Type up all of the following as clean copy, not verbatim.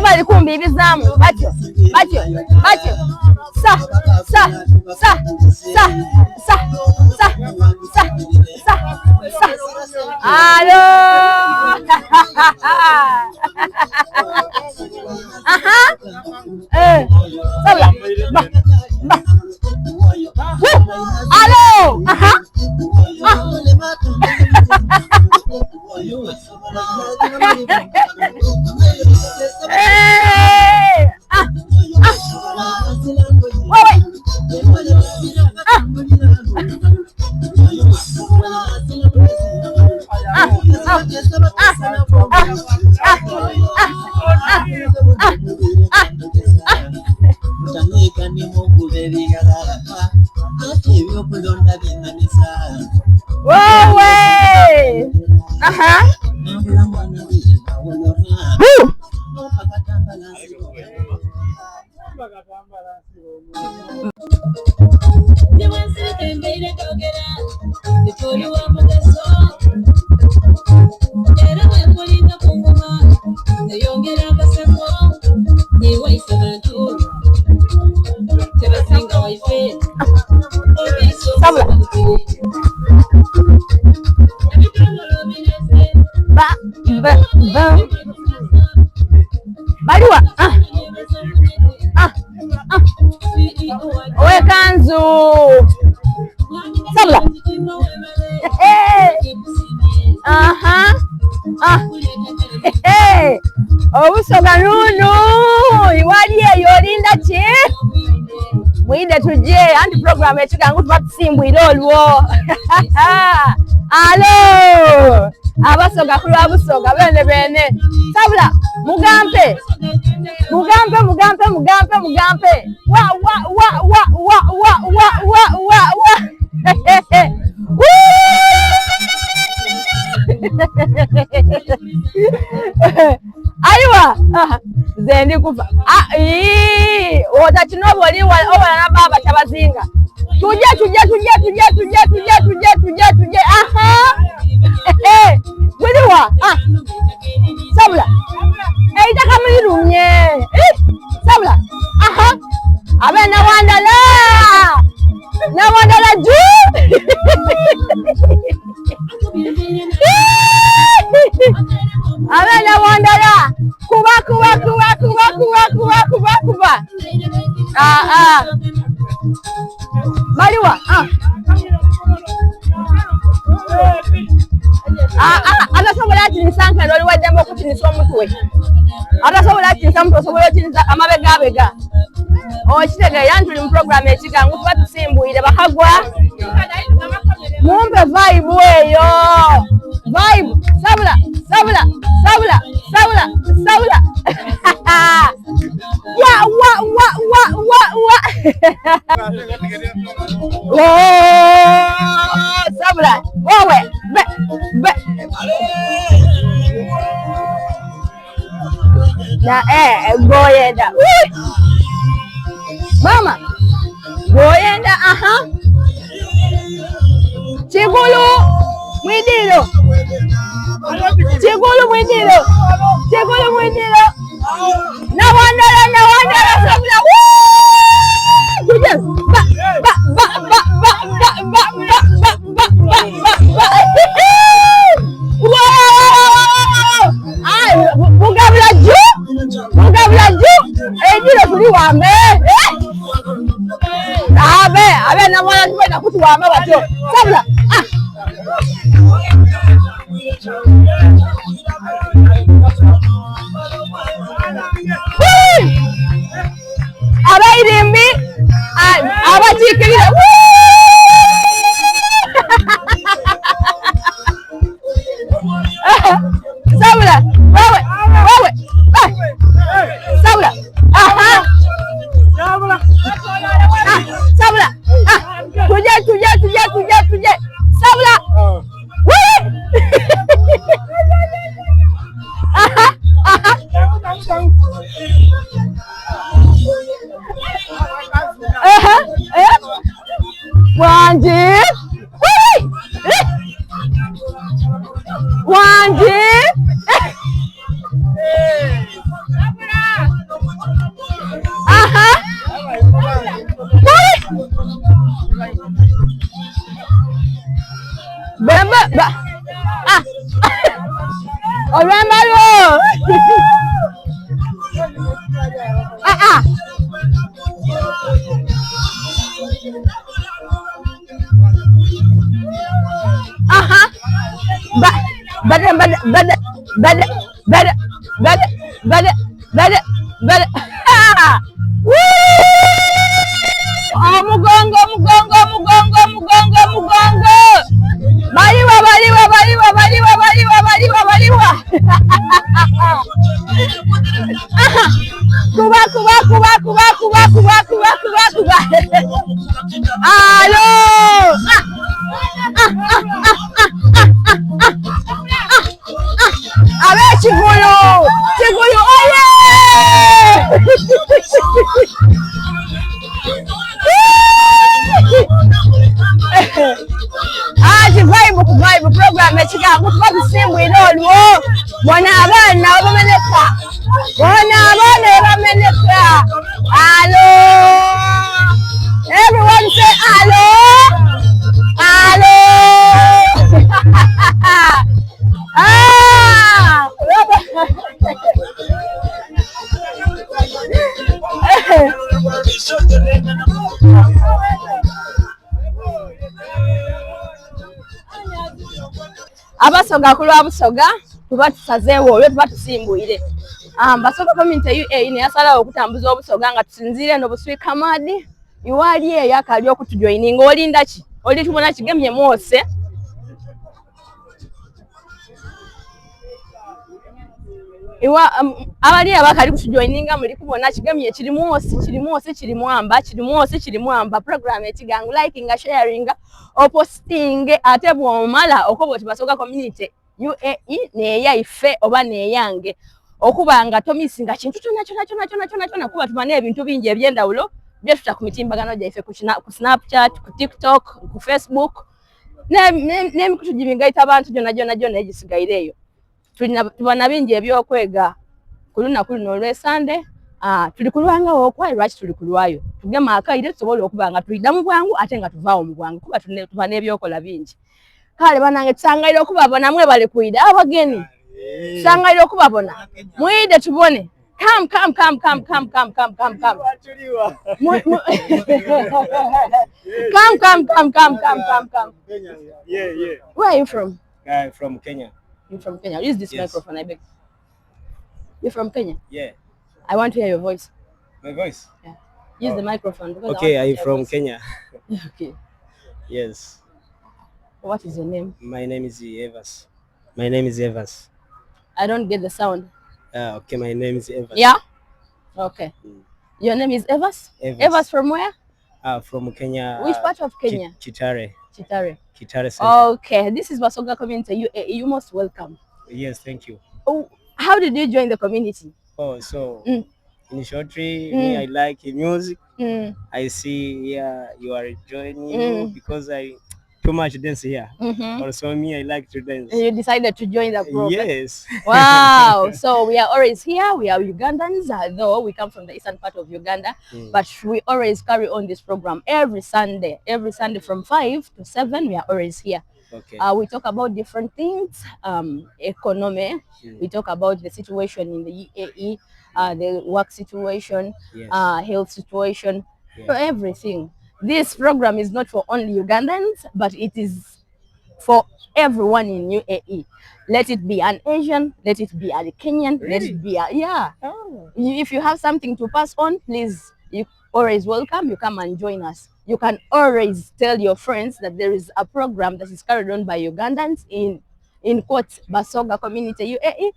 bali kumbirizamu batyo sa alo sabla ba alo Baliwa owe kanzu sabla obusoga nunu iwali eyo olinda ki mwide tuje anti program ekigangu tubatusimbwire olwo alo abasoga kulwa busoga bene sabula mugampe wa aiwa zendi kufa otakinobo oli obala na baba tabazinga tuje aha Widiwa sabula eita kamilumye sabula aha abe na wandala ju abe na wandala kuba baliwa atasobola atinisanga loli wajjamba okutinisa omutwe atasobola atinisa mutwe osobola otinisa amabega okitegeera nti tuli mu program ekigangu tuba tusimbuire bakagwa mumpe vibe eyo vibe sabula sabula wewe na goyenda mama goyenda aha chigulu mwidilo na wandala sabula mugabula ju ejiro tuli wambe abe na mwana tubenda kuti wambe batyo sabula abairimbi abatikirira sabula wewe sabula aha sabula tuje sabula Wanji Ah. Olwembalo. Ah. Aha. Bada. Ah. Woo! Mugongo. Baliwa. Kuba. Allo. Abe Chigulu oye. Vibe program ekigangu tuba tusimbwire olwo bona abaana bameneka. Allo. Everyone say allo. Ah. Abasoga kulwa busoga tuba tusazeewo olwo tuba tusimbwire. Basoga community UAE ne yasalawo okutambuza obusoga nga tusinzire no buswika madi iwali eyakali okutujoininga olinda ki oli tubona kigemye mwose iwa abali abakali kutujoininga muri kubona kigemye kiri mwamba program ekigangu liking sharing posting ate bwomala okobo tibasoga community UAE ne yaife oba ne yange okubanga tomisinga kintu kyona kuba tumane ebintu bingi ebyendawulo byetuta ku mitimbagano gyaife ku Snapchat, ku TikTok, ku Facebook n'emikutu gibingaita abantu gyona egisigaireyo. Tubana bingi ebyokwega ku lunaku luno olw'Esande. Tuli kulwangawo okwayo lwaki tuli kulwayo tugema akaire tusobola okubanga tuyida mu bwangu ate nga tuvaawo mu bwangu kuba tuba n'ebyokola bingi. Kale banange tusangaire okubabona mwe kuida abageni. Tusangaire okubabona mwide tubone. Come. Come. Yeah. Where are you from? From Kenya. You're from Kenya. Use this microphone, I beg. You're from Kenya? Yeah. I want to hear your voice. My voice? Yeah. Use the microphone. Okay, I'm from Kenya. Okay. Yes. What is your name? My name is Evans. I don't get the sound. Okay, my name is Evans. Yeah? Okay. Your name is Evans? Evans from where? From Kenya. Which part of Kenya? Kitare. Okay, this is Basoga community. You most welcome. Yes, thank you. Oh, how did you join the community? Oh, so in shortly, me, I like music. I see you are joining because I too much dance here. Also me, I like to dance. You decided to join the program? Yes. Wow. So we are always here. We are Ugandans, though we come from the eastern part of Uganda, but we always carry on this program every Sunday from 5 to 7. We are always here. Okay. We talk about different things, economy. We talk about the situation in the UAE, the work situation, health situation, everything. This program is not for only Ugandans, but it is for everyone in UAE. Let it be an Asian, let it be a Kenyan, Really? let it be a, Oh. If you have something to pass on, please, you always welcome. You come and join us. You can always tell your friends that there is a program that is carried on by Ugandans in quotes, Basoga community UAE.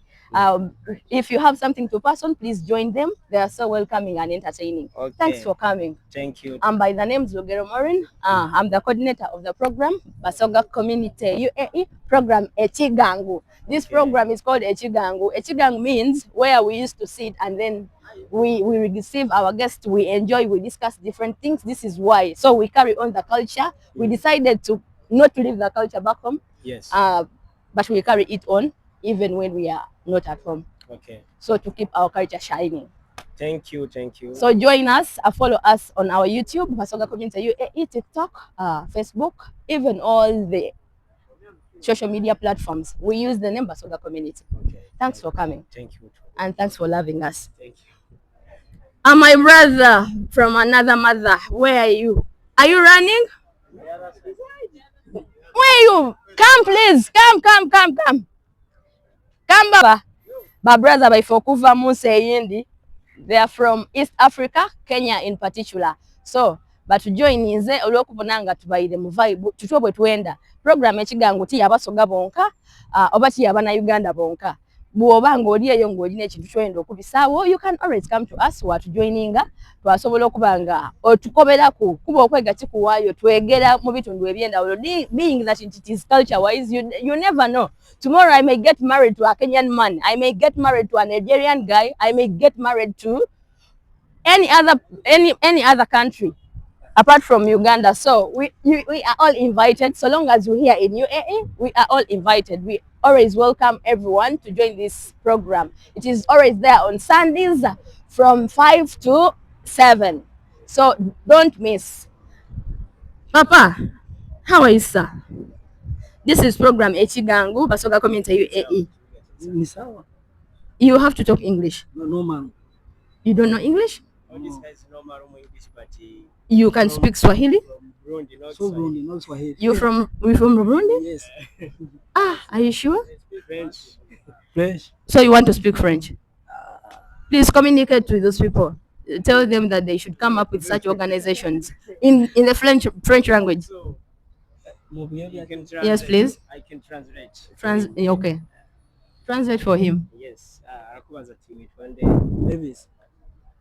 If you have something to pass on, please join them. They are so welcoming and entertaining. Okay. Thanks for coming. Thank you. I'm by the name Zogero Morin. I'm the coordinator of the program, Basoga Community UAE program Echigangu. This program is called Echigangu. Echigangu means where we used to sit and then we receive our guests, we enjoy, we discuss different things. This is why. So we carry on the culture. We decided to not leave the culture back home. Yes. But we carry it on even when we are not at home. Okay. So to keep our culture shining. Thank you. So join us, follow us on our YouTube, Basoga Community UAE, TikTok, Facebook, even all the social media platforms. We use the name Basoga Community. Okay. Thanks for coming. Thank you. And thanks for loving us. Thank you. And my brother from another mother, where are you? Are you running? Where are you? Come, please. Come. Come, Baba. My brother by Fokuva Muse Yindi. They are from East Africa, Kenya in particular. So, but joininze olwokubonanga tubayire mu vibe tutobwe twenda program ekigango ti yabasoga bonka oba ti yabana Uganda bonka bwoba ngoli eyo ngoli n'ekintu kyoyenda okubisaawo, you can always come to us watujoininga twasobola okubanga otukoberako kuba okwega kikuwaayo twegera mu bitundu ebyendawulo, being that it is culture wise, you never know. Tomorrow I may get married to a Kenyan man, I may get married to a Nigerian guy, I may get married to any other country apart from Uganda. So we are all invited. So long as you're here in UAE, we are all invited. We always welcome everyone to join this program. It is always there on Sundays from 5 to 7. So don't miss. Papa, how are you, sir? This is program Echigangu Basoga Community UAE. You have to talk English. No, man. You don't know English? This guy's normal English, but you can speak Swahili? From Burundi, not Burundi, not Swahili. You from Burundi? Yes. Are you sure? French. So you want to speak French? Please communicate with those people. Tell them that they should come up with such organizations in the French language. So, yes, please. I can translate. Okay. Translate for him. Yes.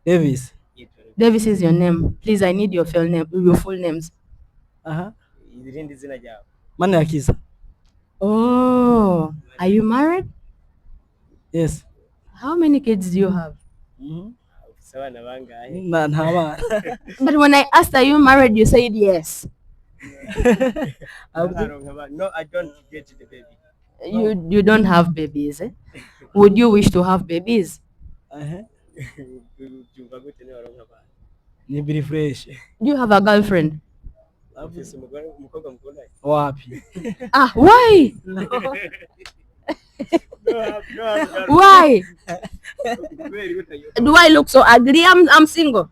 Davis. Davis is your name. Please, I need your full names. Maniakiza. Oh, are you married? Yes. How many kids do you have? Nah. But when I asked, are you married, you said yes. No, I don't get the baby. You don't have babies, eh? Would you wish to have babies? Ni fresh. Do you have a girlfriend? Wapi? Why? Why? Do I look so ugly? I'm single.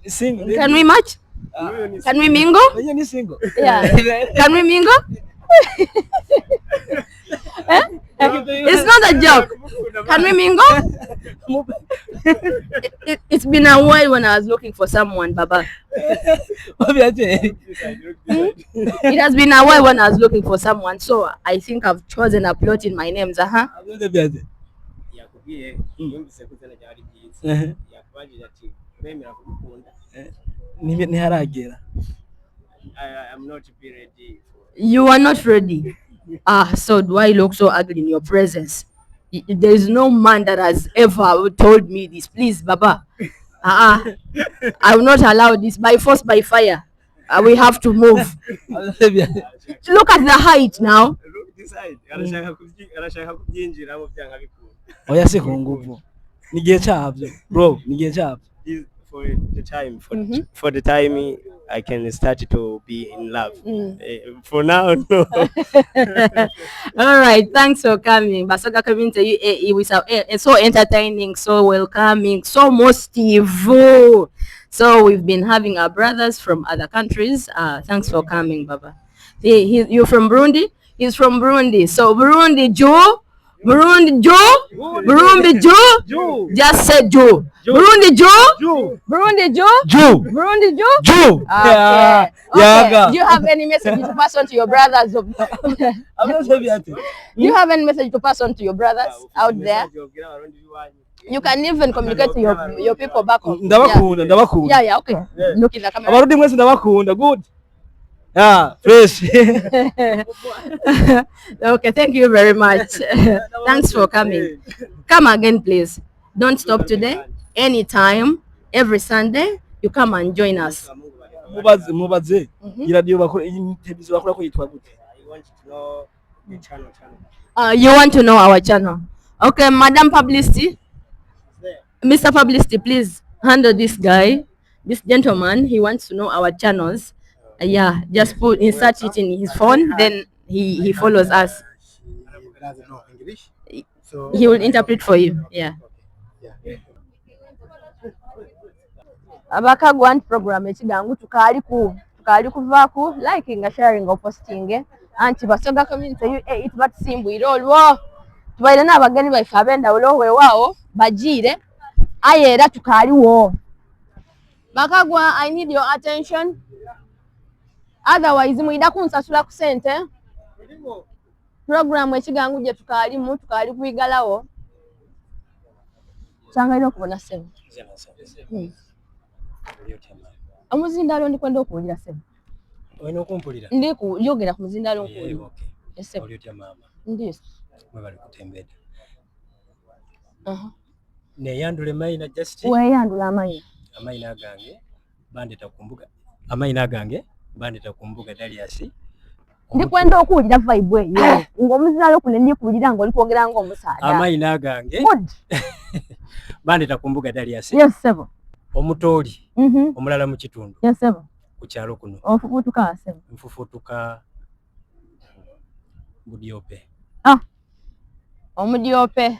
Single. Can we match? Can we mingle? You're single. Yeah. Can we mingle? It's not a joke. Can we mingle? It's been a while when I was looking for someone, Baba. It has been a while when I was looking for someone, so I think I've chosen a plot in my names. I'm not ready. You are not ready. So do I look so ugly in your presence? There is no man that has ever told me this. Please, Baba. I will not allow this by force, by fire. We have to move. Look at the height now. Look this height. Bro, for the time I can start to be in love. For now, no. All right, thanks for coming. Basoga Community UAE was so entertaining, so welcoming, so motive. So we've been having our brothers from other countries. Thanks for coming, Baba. You're from Burundi? He's from Burundi. So Burundi Joe. Burundi Joe? Burundi Joe? Just said Joe. Burundi Joe? Burundi Joe? Joe. Burundi Joe? Joe. Okay. Do you have any message to pass on to your brothers? Do you have any message to pass on to your brothers out there? You can even communicate to your people back home. Ndabakunda. Yeah, okay. Look in the camera. Abarundi mwese ndabakunda. Good. Yeah, fresh. Okay, thank you very much. Thanks for coming. Come again, please. Don't stop today. Anytime, every Sunday, you come and join us. Mubaze. Radio bakora televiziyo bakora ko yitwa gute? I want to know the channel. You want to know our channel? Okay, Madam Publicity. Mr. Publicity, please handle this guy. This gentleman, he wants to know our channels. Yeah, just insert it in his phone, then he follows us. doesn't know English, so he will interpret for you. Yeah. yeah. Abakagwa nti program ekigangu tukali kuvaku liking sharing posting anti Basoga community it batusimbwire olwo tubaire n'abagenyi baife abendawulo weewaawo bagiire aye era tukaliwo. Bakagwa, I need your attention, otherwise mwida kunsasula ku sente. Program ekigangu gye tukali kwigalawo sangaire okubona sebo omuzindalo ndikwenda okuwulira sebo. Oyina okumpulira? Yogera ku muzindalo nkuwulira. Sebo. Olyotya maama? Ndiyo. Mwe bali kutembeda. Neyandule mayina just. Weyandula amayina. Amayina gange bandeta kumbuga. Amayina gange bandeta kumbuga Darius. Ndikwenda okuwulira vibe eyo. Ng'omuzindalo kuno ndikuwulira ng'oli kwogera ng'omusaadha. Amayina gange. Good. Bandeta kumbuga Darius. Yes sebo. Omutooli. Omulala mu kitundu. Yes sebo. Ku kyalo kuno. Ofufutuka sebo. Nfufutuka Mudiope. Omudiope.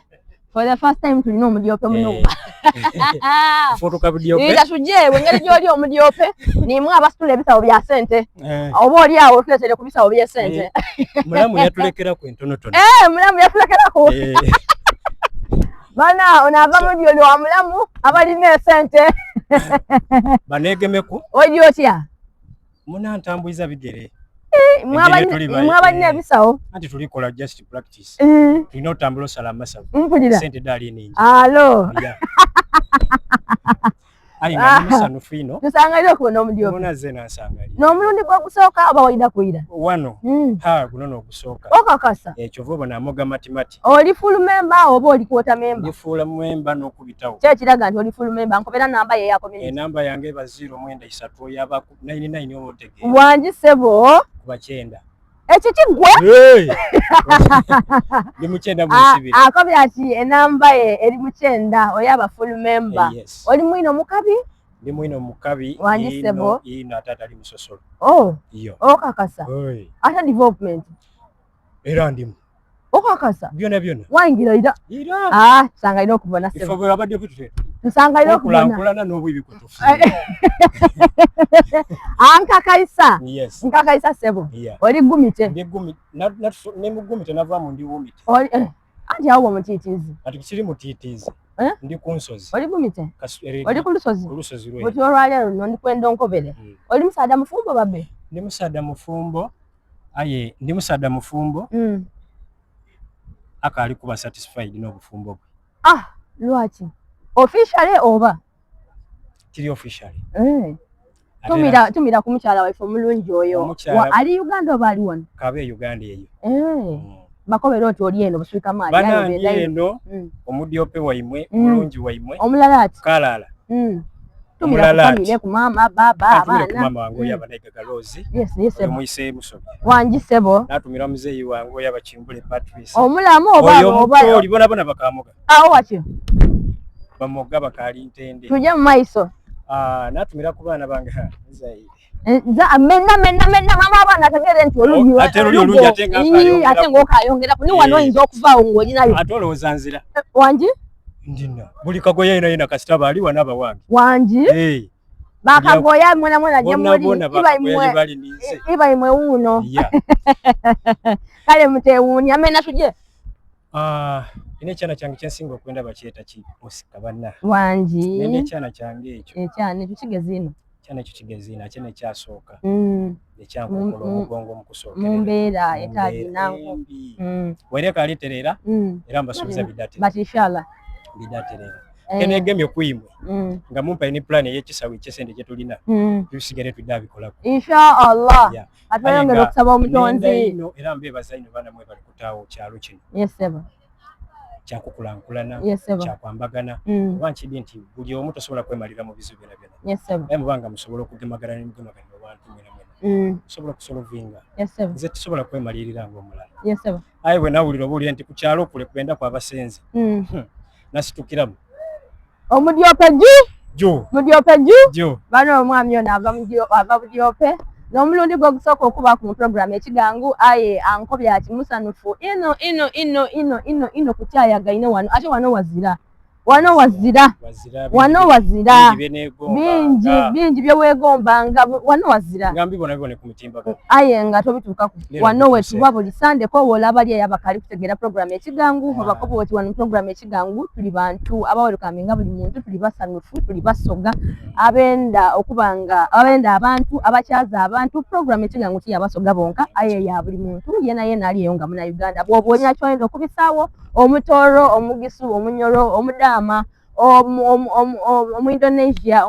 For the first time tulina omudiope munumba. Nfufutuka Mudiope. Ira tujewe ngeri gyoli omudiope nimwe abasitula ebisawo bya sente. Oba oli awo tuletere ku bisawo bya sente. Mulamu yatulekera ku entonotono. Mulamu yatulekera ku. Bana onava mudyoli wa mulamu abalina esente. Banegemeku. Oji otya? Muna ntambuiza bigere. Mwabalina ebisawo. Anti tulikola just practice. Tulina otambula osala masavu. Mpulira. Sente dali ningi. Alo. Ayi nga musanufu ino. Tusangalira okubona omudiope. Muna zena nsangalira. N'omulundi gw'okusooka aba wayida kuyira? Wano. Guno n'ogusooka. Okakasa. Kyova obona amoga matimati. Oli full member oba oli quota member? Ndi full member n'okubitawo. Kye kiraga nti oli full member. Nkobera namba ye ya community. Namba yange eba 093 yaba 99 obotege. Wanji sebo. Kuba kyenda. Ekyo kigwe? Ndi mukyenda musibira. Akobera ati enamba ye eri mukyenda oyaba full member. Yes. Oli mwino mukabi? Ndi mwino mukabi. Wanji sebo. Ino atata ali musosolo. Iyo. Okakasa. Ata development. Era ndimu. Okakasa. Byona. Wangira ida. Tusangalira okubona sebo. Ifo bwe abadde kutute. Tusangalira okubona. Okulankulana n'obwibi kutufu. Nkakaisa. Yes. Nkakaisa sebo. Yeah. Oli gumite. Ndi gumi. Ne mugumite navaamu ndi wumite. Oli anti awo mutitizi. Ati kiri mutitizi. Ndi kunsozi. Oli gumite. Oli ku lusozi. Ku lusozi lwe. Oti olwalero no ndikwenda onkobere. Oli musaada mufumbo babe. Ndi musaada mufumbo. Aye, ndi musaada mufumbo. Akali kuba satisfied n'obufumbo bwe. Lwaki? Officially oba? Kiri officially. Tumira ku mukyala waife omulungi oyo. Ali Uganda oba ali wano? Kabe Uganda eyo. Bakobera oti oli eno buswika maali. Banange eno omudiope waimwe, mulungi waimwe. Omulala ati? Kalala. Tumira ku family ku mama, baba, abaana. Ku mama wange yabanaiga Galozi. Yes, sebo. Omuyise musobe. Wanji sebo. Natumira muzeyi wange yabachimbule Patrice. Omulamu oba oyo bona bakamoga. Wakyo. Bamoga bakali ntende. Tuje mu maiso. Natumira ku baana bange zaidi. Mena mama abana kagere nti olungi. Ate olungi atenga akayongera. Ate ng'okayongera ku ni wano oyinza okuvaawo ng'olinayo. Ate olowooza nzira. Wanji? Ndina. Buli kagoya ina kasitaba ali wanaba wange. Wanji? Bakagoya mwana je muri. Iba imwe uno. Kale mutewuni amena tuje. Ine kyana kyange kyensinga okwenda bakyeta ki osika banna. Wanji. Nende kyana kyange ekyo. Ekyana kigezino. Kyana ekyo kigezina kyana kyasooka. Ekyankokola omugongo mukusooka. Mumbeera etaji nangu. Were kali terera era mbasubiza bidate. But inshallah. Bidaterera. Kenegemye kuimwe. Nga mumpa ini plan y'ekisawe kyesende kye tulina. Tusigere tudabikola. Inshallah. Atayongera okusaba omutonzi. Ino era mbebaza ino bana mwe bali kutawo kyalo kino. Yes sebo. Kyakukulankulana. Yes sebo. Kyakwambagana. Wanchi nti buli omu tosobola kwemalira mu bizu byonna byonna. Yes sebo. Mubanga musobola okugemagana n'emugemaga n'abantu mwena. Sobola kusolovinga. Yes sebo. Nze tusobola kwemalirira ng'omulala. Yes sebo. Ayi bwe nawulira obuli nti ku kyalo kule kwenda kwa basenze. Nasitukiramu. Omudiope ju? Jo. Mudiope ju? Jo. Bano omwami ono ava mudiope. n'omulundi gwo gusooka okuba ku program ekigangu aye ankobya kimusanufu ino kutyayaga ine wano ate wano wazira bingi byeweegombanga wano wazira aye nga tobituukako wano wetuba buli sande kowola abali eyo abakali kutegeera program ekigangu obakoba oti wano program ekigangu tuli bantu abawelkaminga buli muntu tuli basanufu tuli basoga abenda abantu abakyaza abantu program ekigangu tiyabasoga bonka aye ya buli muntu yena aliyeyo nga muna Uganda bwoba olina kyoyinza okubisaawo omutoro omugisu omunyoro omudama Indonesia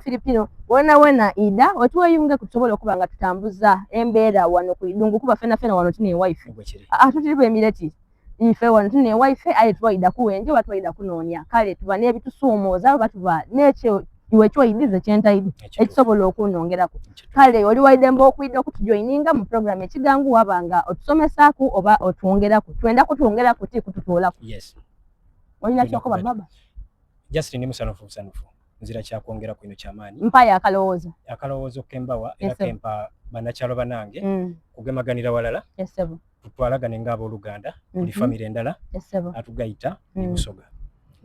Filipino wena ida wetweyunge kutusobola okuba nga tutambuza embeera wano ku idungu kuba fena wano tune wife atutiriwe emireti ife wano tune wife aye twaida kuwenje batwaida kunoonya kale tuba nebitusuumooza batuba nekyo iwe kyoyidize kyentaidi ekisobola okunongerako kale oli waidemba okwida okutujoininga mu program ekigangu wabanga otusomesaku oba otwongerako twenda kutwongerako ti kututoolako olina kyokoba baba just ndi musanufu nzira kyakwongera ku ino kyamaanyi mpaya akalowoozo kembawa era kempa banakyalo banange kugemaganira walala tutwalagane ng'abooluganda buli famire endala atugayita Busoga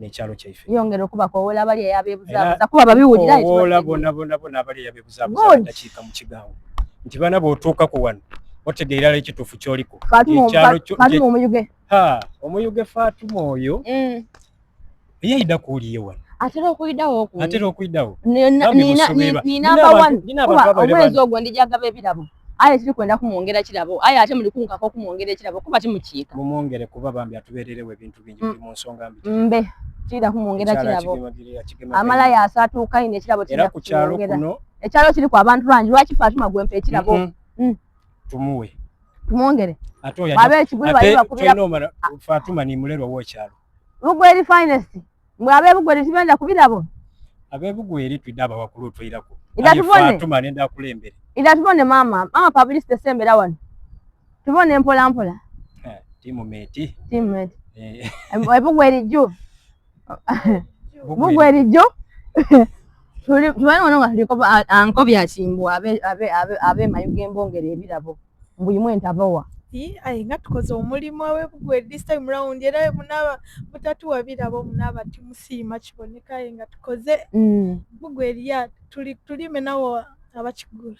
n'ekyalo kyaife yongera okubako owola abali eyabeebuzaabuza kuba babiwulira owola bona abali eyabeebuzaabuza dakiika mu kigango nti bana bw'otuukako wano otegeera ekituufu ky'oliko Fatuma omuyuge Fatuma oyo yayida kuuliye wano atera okuyiddawo omwezi ogwo ndijagaba ebirabo aye tiri kwenda kumwongera kirabo aye ate muli kunkako okumwongera ekirabo kuba kimukiika mumwongere kuba bambi atubeererewo ebintu bingi buli mu nsonga mbe kirida kumwongera kirabo amala yaasatuuka ine ekirabo era ku kyalo kuno ekyalo kiriku abantu bangi lwaki Fatuma gwempa ekirabo tumuwe tumwongere Fatuma ni mulerwa w'ekyalo Bugweri finest mwe abebugweri tibenda kubirabo abebugweri twidaba wakulu twirako Fatuma nenda kulembere tubone mama publicity sembera wano tubone mpola teammate bugweri jo tuli wano nga tuliko ankobya kimbwa abe mayuge mbongere ebirabo mbuyimwe ntabawa aye nga tukoze omulimu webugweri this time round era munaba mutatuwa birabo munaba timusiima kiboneka aye nga tukoze bugweri ya tulime nawo abakigulu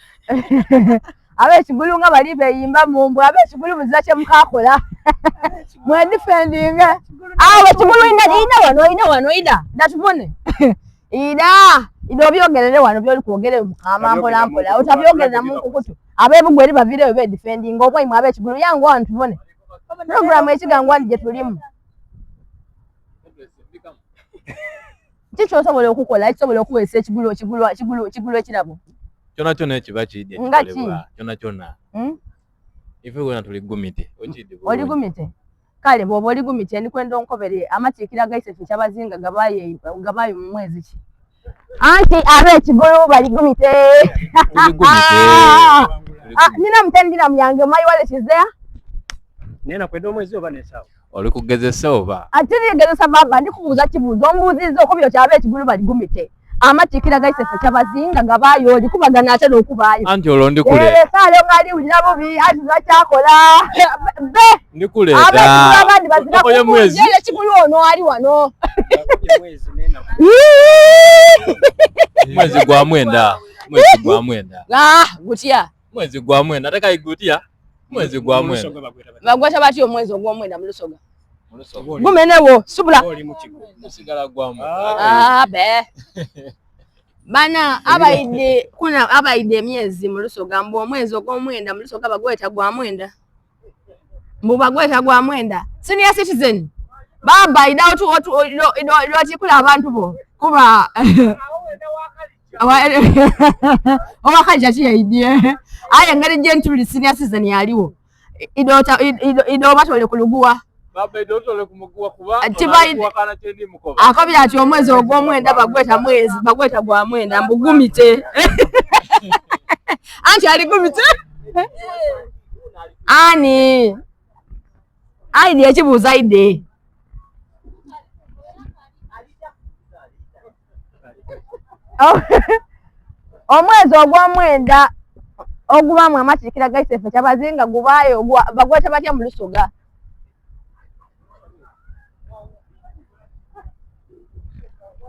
abekigulu nga bali beyimba mumbu abekigulu buza kye mukakola mwe defending abekigulu ina wano ida datubone ida obyogerere wano byoli kwogere mukama mpola otabyogerera munkukutu abebugweri bavireyo be defending obwaimwe abekigulu yangu wano tubone program ekigangu wano gye tulimu kikyosobola okukola ekisobola okuweesa ekigulu ekirabo kyona ekiba kidde kyona ife gona tuli gumite oli gumite kale bwoba oli gumite ndikwenda onkobere amakiikira gaisefe kyabazinga gabayo mu mwezi ki anti abekigulu bali gumite nina muteni ndina muyange my wallet is there nena kwenda omwezi oba nesawa oli kugezesa oba ati nigezesa baba ndikubuuza kibuuzo ombuuziza okubyo kyaba ekigulu bali gumite amakiikira gaisefe kyabazinga gabayo oli kubagana ate n'okubaayo anti olwo ndikule saale ngali wulira bubi ati zakyakola ndikuleeta abandi bazira mwezi ekigulu ono ali wano mwezi gwa mwenda gutya mwezi gwa mwenda tekaigutya mwezi gwa mwenda bagwata batyo omwezi ogw'omwenda mu Lusoga gumenewo subula musigala gwa bana abaide emyezi mu Lusoga mbu omwezi ogw'omwenda mu Lusoga bagweta gwa mwenda senior citizen baba idautu lwatikula abantu bo kuba owakaja kiyaidye aye ngeri gentuli senior citizen yaliwo ido batole kuluguwa baba idotole kumuguwa kuba wakana chendi mukoba akabya ati omwezi ogw'omwenda bagweta gwa mwenda mbugumite anti ali gumite ani aide ekibuuza ide omwezi ogw'omwenda ogubamu amatikira gaisefe kyabazinga gubayo bagweta batya mu Lusoga.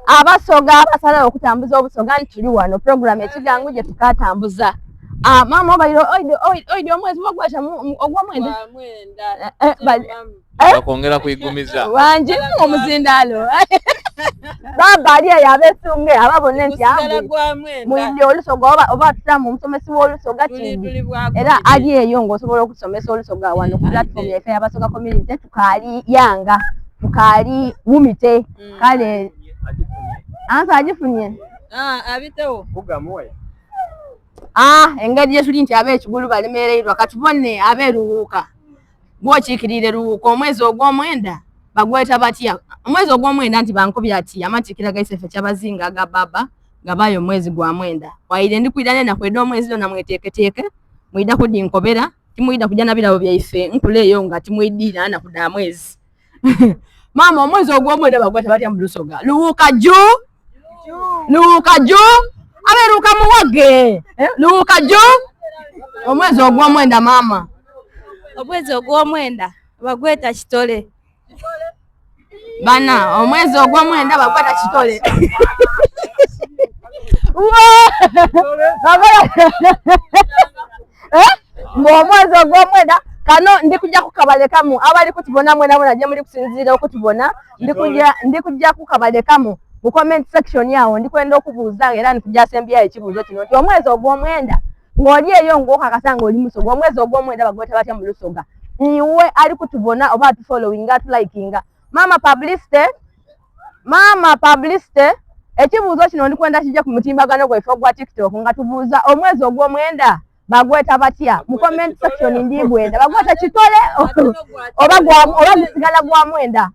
Abasoga abasala okutambuza obusoga ntuli wano program ekigangu gye tukatambuza. Mama obayiro oido omwezi bagweta ogwamwenda. Bakongera kuyigumiza. Wanji omuzindalo. Baba ali yabesunge ababone nti mwindi Olusoga oba tutamu omusomesi w'Olusoga kindi. Era ali eyo ng'osobola okusomesa Olusoga wano ku platform yaffe y'Abasoga community tukali yanga tukali Wumite kale ansa agifunye abitewo Bugamuwe. Engeri yetuli nti ab'ekigulu balemereirwa katubone aberuhuuka bw'okiikirire ruhuuka omwezi ogw'omwenda bagweta batya omwezi ogw'omwenda nti bankobya ati amatikira gaisefe kyabazinga aga baba gabayo omwezi gwa mwenda waire ndi kwidane na kweda omwezi dona mweteketeeke mwida kudinkobera timwida kujana birabo byaife nkuleyo nga timwidira na kuda mwezi mama omwezi ogw'omwenda bagweta batya mu Lusoga luhuuka juu aberuka muwage luhuuka juu omwezi ogw'omwenda mama omwezi ogw'omwenda bagweta kitole bana omwezi ogw'omwenda bagweta kitole omwezi ogw'omwenda kano ndikujja kukabalekamu abali kutubona mwena mwena je muri kusinzira okutubona ndikujja kukabalekamu mu comment section yawo ndikwenda okubuuza era nikujja sembya ekibuuzo kino nti omwezi ogw'omwenda ng'oli eyo ng'okakasanga oli Musoga omwezi ogw'omwenda bagweta batya mu Lusoga iwe ali kutubona oba atufollowinga atulaikinga mama publicity ekibuuzo kino ndikwenda kijja ku mutimbagano gwaife ogwa TikTok nga tubuuza omwezi ogw'omwenda bagweta batya mu comment section ndigwenda bagweta kitole oba gusigala gwa mwenda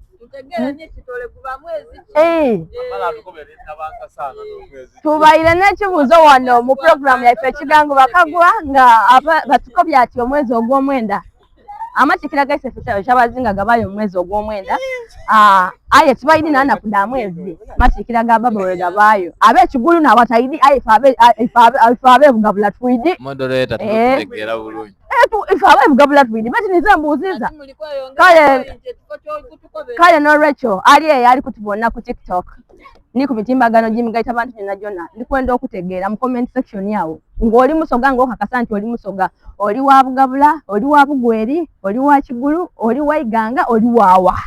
tubaire n'ekibuuzo wano mu program yaife ekigangu bakagwa nga batukobya ati omwezi ogw'omwenda amatikira gaisefe kyabazinga gabayo omwezi ogw'omwenda aye tibaidi nana kuda mwezi matikira ga baba we gabayo ab'ekigulu n'abataidi ife ab'ebugabula twidi Moderator tukutegera bulungi. Ife ab'ebugabula twidi bati nize mbuuziza kale no Rachel ali eyo ali kutubona ku TikTok ni ku mitimbagano gimigaita abantu jona ndikwenda okutegeera mu comment section yawo ng'oli Musoga ng'okakasa nti oli Musoga oli wa Bugabula oli wa Bugweri oli wa Kigulu oli wa Iganga oli wawa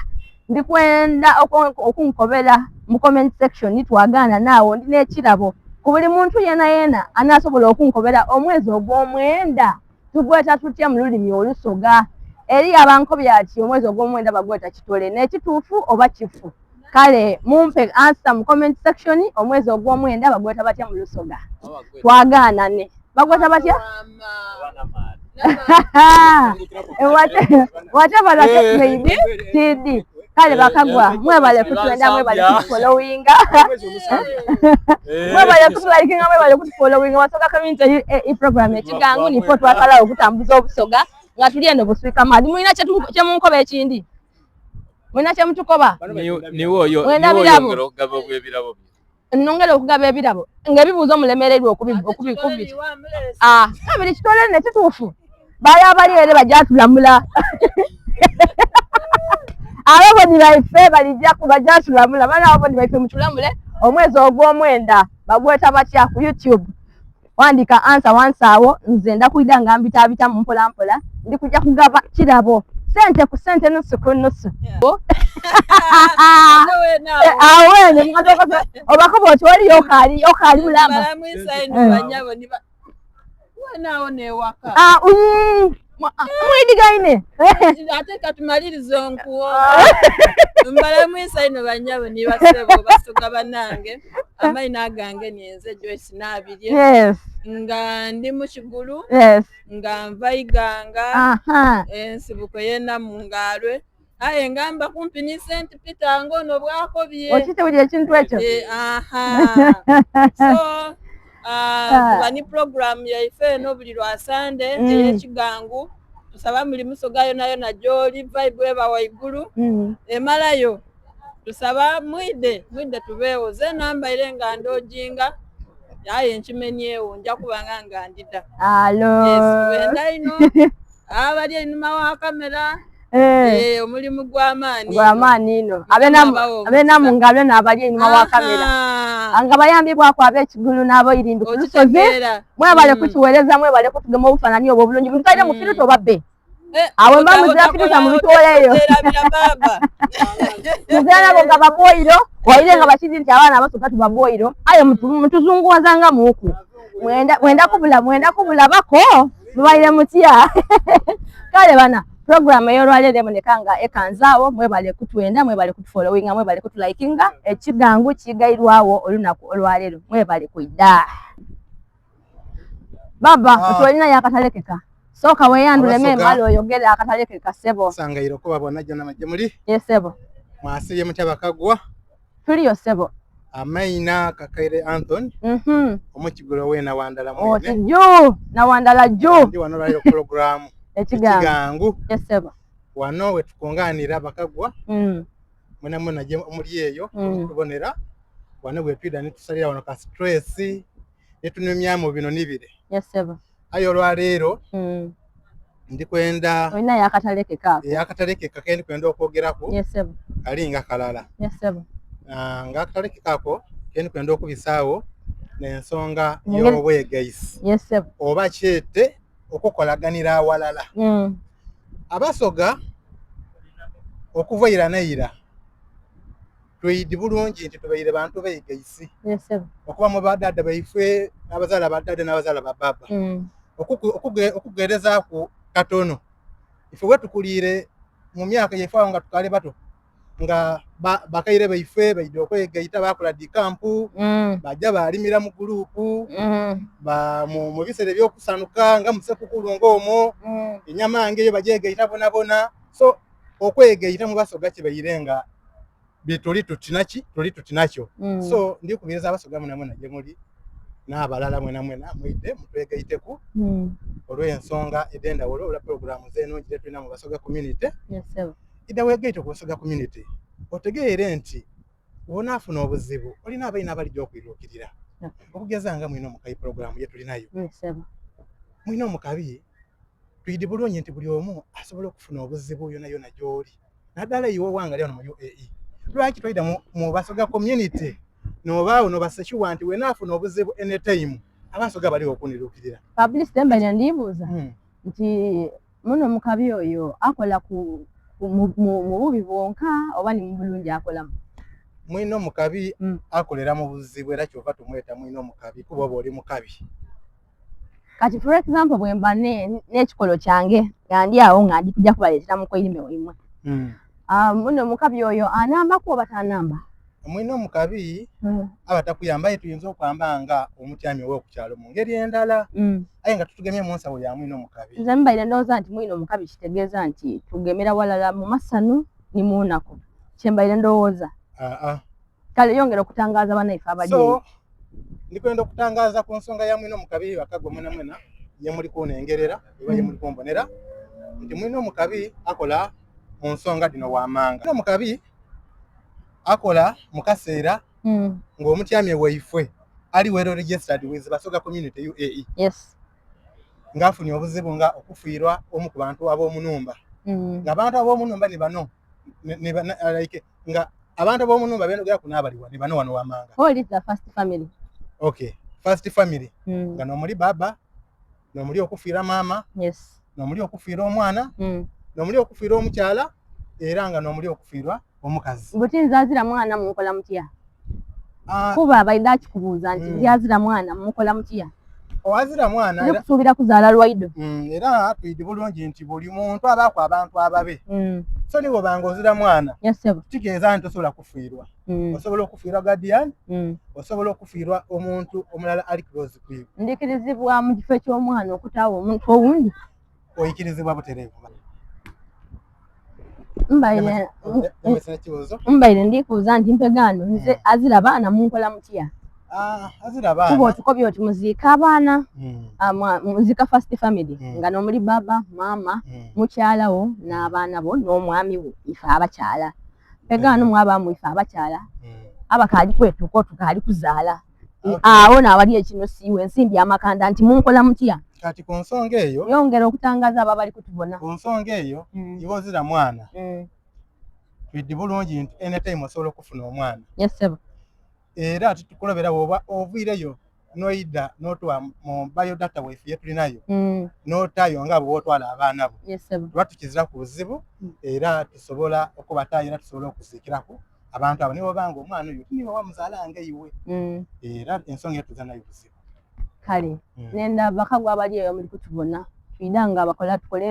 ndikwenda okunkobera mu comment section twagaana naawo ndi n'ekirabo ku buli muntu yena anasobola okunkobera omwezi ogw'omwenda tugweta tutya mu lulimi Olusoga eri abankobya ati omwezi ogw'omwenda bagweta kitole n'ekituufu oba kifu kale mumpe answer mu comment section omwezi ogw'omwenda bagweta batya mu Lusoga twagaanane bagweta batya whatever that may be TD kale bakagwa mwebale kutwenda mwebale kufollowinga mwebale kutulaikinga mwebale kufollowinga Basoga community program ekigangu nipo twakala okutambuza obusoga nga tuli eno buswika mali mulina kyemunkoba ekindi mulina kyemutukoba niwo yongera okugaba ebirabo nongera okugaba ebirabo ng'ebibuuzo mulemererwa okubikubita kabiri kitole nekituufu bali abali ere bajatulamula ababoni baife bajatulamula bana ababoni baife mutulamule omwezi ogw'omwenda bagweta batya ku YouTube wandika answer wansawo nze ndakwida nga mbita mpola ndikujja kugaba kirabo sente ku sente nusu ku nusu awene mukatoka obakobo oti wali okali mulamba mwidigaine ate katumaliriza nkuwo mbala mwisa ino banyabo ni basebo Basoga banange amaina agange nienze Joyce nabirye nga ndi mu Kigulu nga nva Iganga ensibuko yena mungalwe aye ngamba kumpi ni St Peter ngono bwakobye okite buli ekintu ekyo so bani program yaife no buli lwa Sunday ekigangu tusaba muri Musoga nayo na joli vibe eba waiguru emalayo tusaba mwide tubewo ze namba irenga ndojinga yaye nkimenyeewo nja kubanga ngandida alo wenda ino abali enuma wa kamera omulimu gw'amaani ino abenamu ngabyo n'abali enuma wa kamera nga bayambibwako ab'ekigulu n'abo irindi ku lusozi mwebale kukiweereza mwebale kutugema obufaananyi obwo obulungi bututaire mu firuta obabbe awe mba muzira firuta mu bitooleeyo muzira nabo nga baboyiro waire nga bakizi nti abaana abasooka tubaboyiro aye mutuzunguwaza nga muuku mwenda kubulabako mubaire mutya kale bana program ey'olwaleero eboneka nga ekanzaawo mwebale kutwenda mwebale kutufollowinga mwebale kutulaikinga ekigangu kigairwawo olunaku olwaleero mwebale kwidda baba otulina yakatalekeka soka weyanduleme emala oyogere akatalekeka sebo sangairo kuba bona jona majje muli yesebo mwasiye mutaba kagwa tuliyo sebo amaina Kakaire Anthony omukigolo wena wandala mwene otijo na wandala jo ndi wano lero program ekigangu yesebo wano wetukunganira bakagwa mwena mwena je omuli eyo tubonera wano wetwida nitusalira wano ka stress netunyumyamu bino nibire yesebo ayo lwaleero ndi kwenda oyina yakatalekeka kendi kwenda okwogerako yesebo alinga kalala yesebo nga akatalekekako kendi kwenda okubisaawo n'ensonga y'obwegaisi yesebo oba kyete okukolaganira awalala abasoga okuva ira naira tweyidi bulungi nti tubaire bantu beegaisi okuba mu badada baife n'abazaala badada n'abazaala bababa okugerezaako katono ife wetukuliire mu myaka yefaawo nga tukale bato nga bakaire baife baide okwegaita bakola dikampu bajja balimira mu gurupu mu bisere by'okusanuka nga musekukulu ng'omwo enyama ngeyo bajegaita bonabona so okwegaita mu basoga kibaire nga bituli tutinakyo so ndikubiriza abasoga munamwena gye muli n'abalala mwena mwide mutwegaiteku olw'ensonga ed'endawulo olwa programu z'eno gye tulina mu basoga community ida weegaite ku basoga community otegeere nti wonaafuna obuzibu olina abalina abalijja okwiruukirira okugeza nga mwina omukabi programu ye tulinayo mwina omukabi tuyidi bulungi nti buli omu asobola okufuna obuzibu yona gy'oli naddala iwe wangali wano mu UAE lwaki twayida mu basoga community nobaawo nobasekiwa nti wenaafuna obuzibu anytime abasoga baliwo okuniruukirira publicity mbaire ndibuuza nti muno omukabi oyo akola mu bubi bwonka oba ni mu bulungi akolamu mwina omukabi akolera mu buzibu era kyova tumweta mwina omukabi kuba oba oli mukabi kati for example bwe mba n'ekikolo kyange nga ndi awo nga ndi kujja kubaleetera mu koirime imwe muno omukabi oyo anambaku oba tanamba mwina omukabi abatakuyamba tuyinza okwamba nga omutyami ow'okukyalo mu ngeri endala aye nga tutugemye mu nsawo ya mwina omukabi nze mbaire ndowooza nti mwina omukabi kitegeeza nti tugemera walala mu masanu ni mu nnaku kye mbaire ndowooza kale yongera okutangaaza bannaife abajeni ndikwenda okutangaaza ku nsonga ya mwina omukabi bakagwa mwena ye muli kunengerera oba ye muli kumbonera nti mwina omukabi akola mu nsonga dino wamanga mwina omukabi akola mu kaseera ng'omutyami waife ali wero registered with basoga community UAE ng'afunye obuzibu nga okufiirwa omu ku bantu ab'omunumba ng'abantu ab'omunumba ni bano nga abantu ab'omunumba beenogera ku n'abaliwa ni bano wano wamanga first family nga n'omuli baba n'omuli okufiira maama n'omuli okufiira omwana n'omuli okufiira omukyala era nga n'omuli okufiirwa omukazi buti nzazira mwana mukola mutya kuba abaida kikubuuza nti nzazira mwana mukola mutya owazira mwana era kusuubira kuzaala lwaido era tuyidi bulungi nti buli muntu abaako abantu ababe so niwe banga ozira mwana kitegeeza nti osobola kufiirwa osobola okufiirwa guardian osobola okufiirwa omuntu omulala ali close kwiwe ndikirizibwa mu kifo ky'omwana okutaawa omuntu owundi oyikirizibwa butereevu mbaire ndikuuza nti mpegano nze azira abaana munkola mutya azira abaana kuba otukobye oti muziika abaana muziika first family nga n'omuli baba maama mukyalawo n'abaana bo n'omwami wo ife abakyala mpegano mwabaamu ife abakyala abakaali kwetuuka otukaali kuzaala awo n'abali ekino siwe ensimbi amakanda nti munkola mutya kati ku nsonga eyo yongera okutangaza abo abali kutubona ku nsonga eyo iwozira mwana twidde bulungi nti anytime osobola okufuna omwana era tukulabira bwoba oviireyo noida notwa mu biodata waife yetulinayo notayo nga bwotwala abaana bo tuba tukizira ku buzibu era tusobola okubatayira tusobola okuziikirako abantu abo nibo banga omwana oyo nibo wamuzalange iwe era ensonga yetuza nayo buzibu kale nenda bakagwa abali eyo muri kutubona twidanga abakola tukole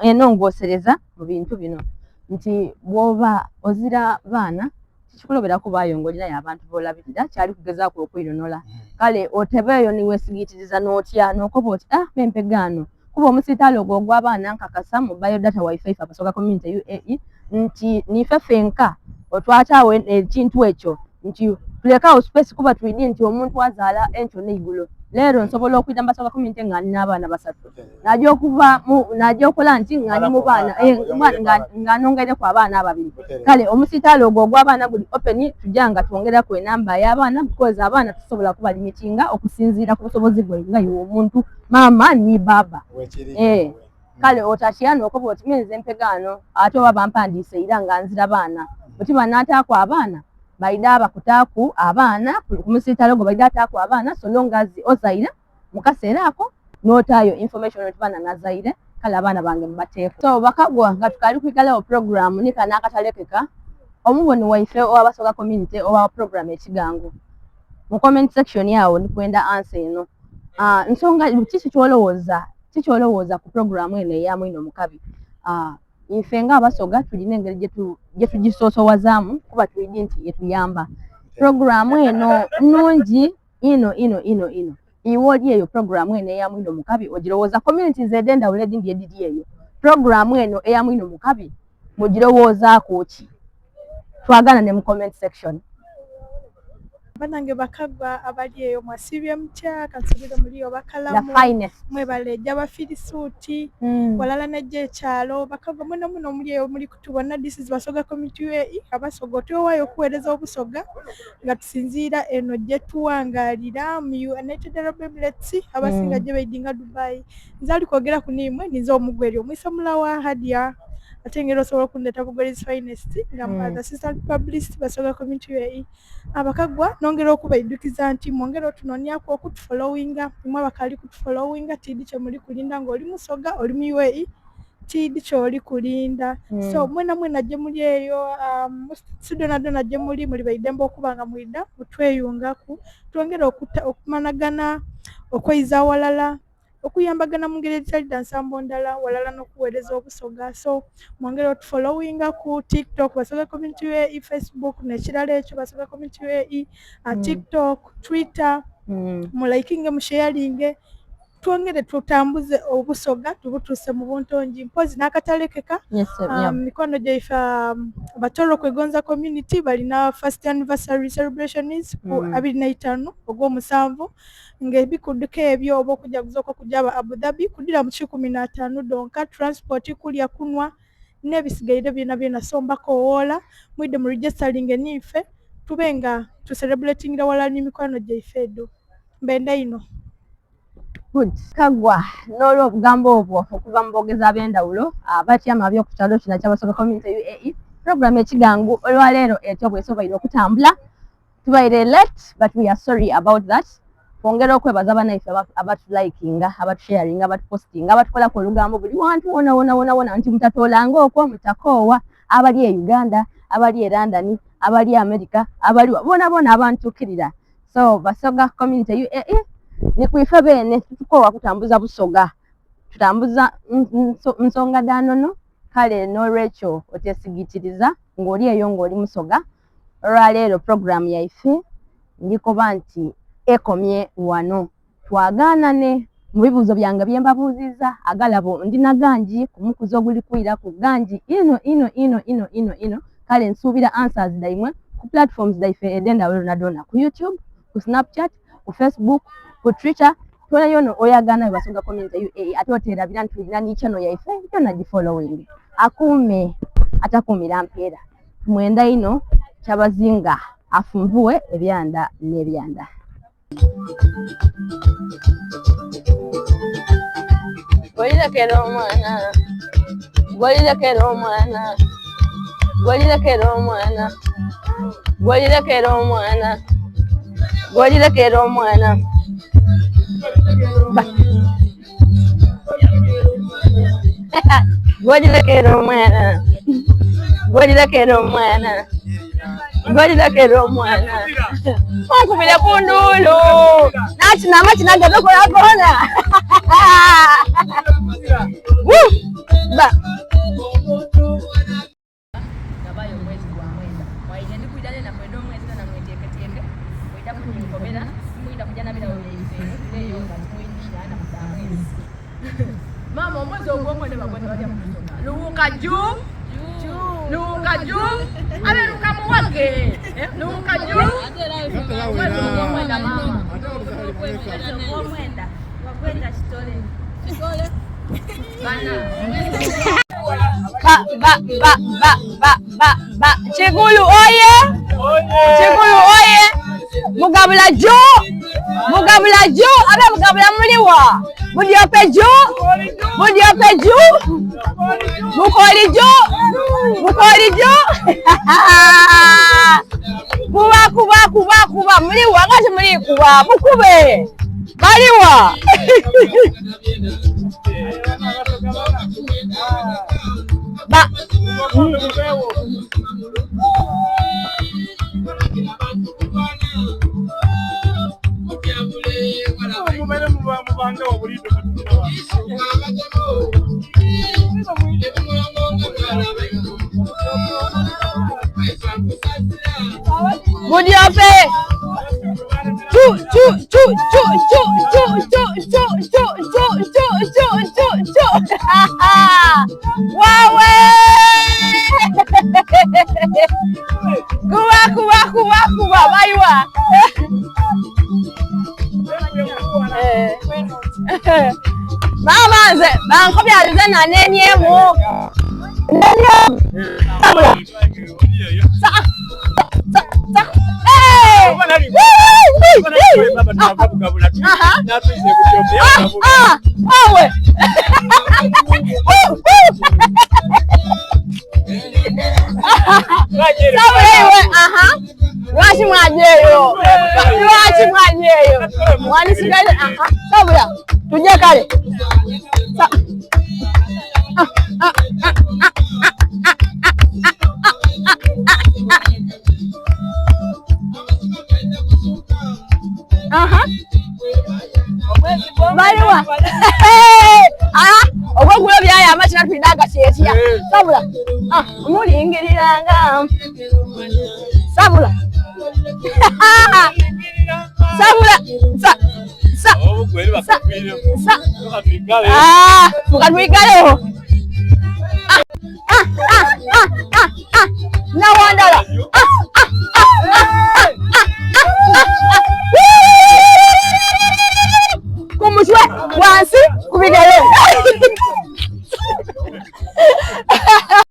enongosereza mu bintu bino nti bwoba ozira baana kikulobera kubayongolera y'abantu bolabirira kyali kugezaako okwironola kale otebeeyo niwesigitiriza n'otya n'okoba oti bempegano kuba omusitaali ogwo ogw'abaana nkakasa mu biodata wifi Abasoga Community UAE nti nife fenka otwataawo ekintu ekyo nti tulekaawo space kuba twidi nti omuntu azaala entyo n'eigulo leero nsobola okwida Abasoga Community nga nina abaana 3 najja okola nti nga ndi mu baana nga nongereku abaana 2 kale omusitaali ogwo ogw'abaana guli open tujja twongeraku enamba y'abaana because abaana tusobola kubalimitinga okusinziira ku busobozi bwe nga iwe omuntu maama ni baba kale otatya n'okoba oti menze empegano ate oba bampandiise era nga nzira baana oti banaataako abaana baida bakutaaku abaana ku musitaali ogwo baida ataaku abaana so long as ozaire mu kaseera ako n'otaayo information oti baana nazaire kale abaana bange mubateeko so bakagwa nga tukali kwigalawo program nika n'akatalekeka omuboni waife ow'Abasoga Community owa program ekigangu mu comment section yawo ndikwenda answer eno nsonga kiki kyolowooza ku program eno eyamu ino mukabi ife nga Abasoga tulina engeri gye tugisoosowazaamu kuba tulidi nti yetuyamba programu eno nnungi ino iwe oli eyo programu eno eyamu ino mukabi ogirowooza communities ed'endawulo edindi ediri eyo programu eno eyamu ino mukabi mugirowoozaako ki twagana ne mu comment section banange bakagwa abali eyo mwasibye mutya kansubire muliyo bakalamu mwebaleja bafirisuuti walala nejja ekyalo bakagwa muno muli eyo muli kutubona this is Basoga Community UAE Abasoga otwewayo okuweereza obusoga nga tusinziira eno gye tuwangalira mu United Arab Emirates abasinga gye baidinga Dubai nzali kwogera ku nimwe nizo omugweri omwisamula wa Hadia atengera osobola okundeta Bugweri's Finest nga assistant publicist Basoga Community UAE abakagwa nongera okubaidukiza nti mwongera otunoniako okutufollowinga imwe abakali kutufollowinga tidi kyemuli kulinda ng'oli Musoga oli mu UAE tidi kyoli kulinda so mwena gye muli eyo sidonadona gye muli baidemba okubanga mwida mutweyungaku twongera okumanagana okweyiza walala okuyambagana mu ngeri ezitali za nsambo ndala walala n'okuweereza obusoga so mwongera otufollowinga ku TikTok Basoga Community UAE, Facebook n'ekirala ekyo Basoga Community UAE, TikTok, Twitter mulaikinge musharinge twongere tutambuze obusoga tubutuuse mu buntongi mpozi n'akatalekeka mikono gyaife Batoro Kwegonza Community balina first anniversary celebrations ku 25 ogw'omusanvu ng'ebikudduko ebyo oba okujaguza okujja Abu Dhabi kudira mu 15 donka transport kulya kunwa n'ebisigaire byonna sombako woola mwide mu registering enife tubenga tu celebrating wala n'emikono gyaife edo mbenda ino good kagwa n'olwo obugambo obwo okuva mu boogezi ab'endawulo abatyama by'okutalo kino ky'Abasoga Community UAE program ekigangu olwaleero etyo bwesobaire okutambula tubaire late but we are sorry about that twongera okwebaza banaife abatulaikinga abatusharinga abatupostinga abatukolako olugambo buli wantu wona nti mutatolanga okwo mutakoowa abali e Uganda abali e London abali America abali bona abantukirira so Basoga Community UAE ni kuife bene tukoowa kutambuza busoga tutambuza nsonga danono kale n'olwekyo otesigitiriza ng'oli eyo ng'oli Musoga olwaleero program yaife ndikoba nti ekomye wano twagaanane mu bibuuzo byange bye mbabuuziza agalabo ndina gangi ku mukuzo oguli kwira ku gangi ino kale nsuubira answers daimwe ku platforms daife ed'endawulo nadona ku YouTube ku Snapchat ku Facebook ku Twitter twona yono oyagana Basoga Community UAE ate oteerabira nti tulina ni channel yaife yona gifollowing akuume atakuumira mpeera mwenda ino kyabazinga afunvue ebyanda n'ebyanda. Golilekera omwana, golilekera omwana, golilekera omwana, golilekera omwana, golilekera omwana. Golilekera omwana, golilekera omwana, golilekera omwana. Onkubira ku nduulu nakinama kinageza okolakona. Ngabayo mwezi gwa mwenda mwaine ndikuidane na mwenda omwezi na mweteketeke mwita kunyingobera mwita kujana bila weifeni leyo ngatimuindira na mudamwezi. Mama omwezi ogwomwenda bagwata batya mukusoka luwuka juu luwuka juu abe luka muwage luwuka juu mwezi ogwomwenda mama ogwomwenda wagwenda kitole Chigulu oye! Chigulu oye! Mugabula juu! Mugabula juu! Abe mugabula muliwa! Mudiope juu! Mudiope juu! Mukoli juu! Mukoli juu! Kuba muliwa ngati muli kuba mukube! Baliwa! Mudiope! Wawe! Kuba baiwa. Mama nze bankobya na nenyemu. Lwaki mwajeyo? Lwaki mwajeyo? Wanisigaire sabula tujje kale. Baliwa. Ogwegula byaya amachina twidaga kyekya. Sabula. Mulingiranga. Sabula. Sabula. No wonder.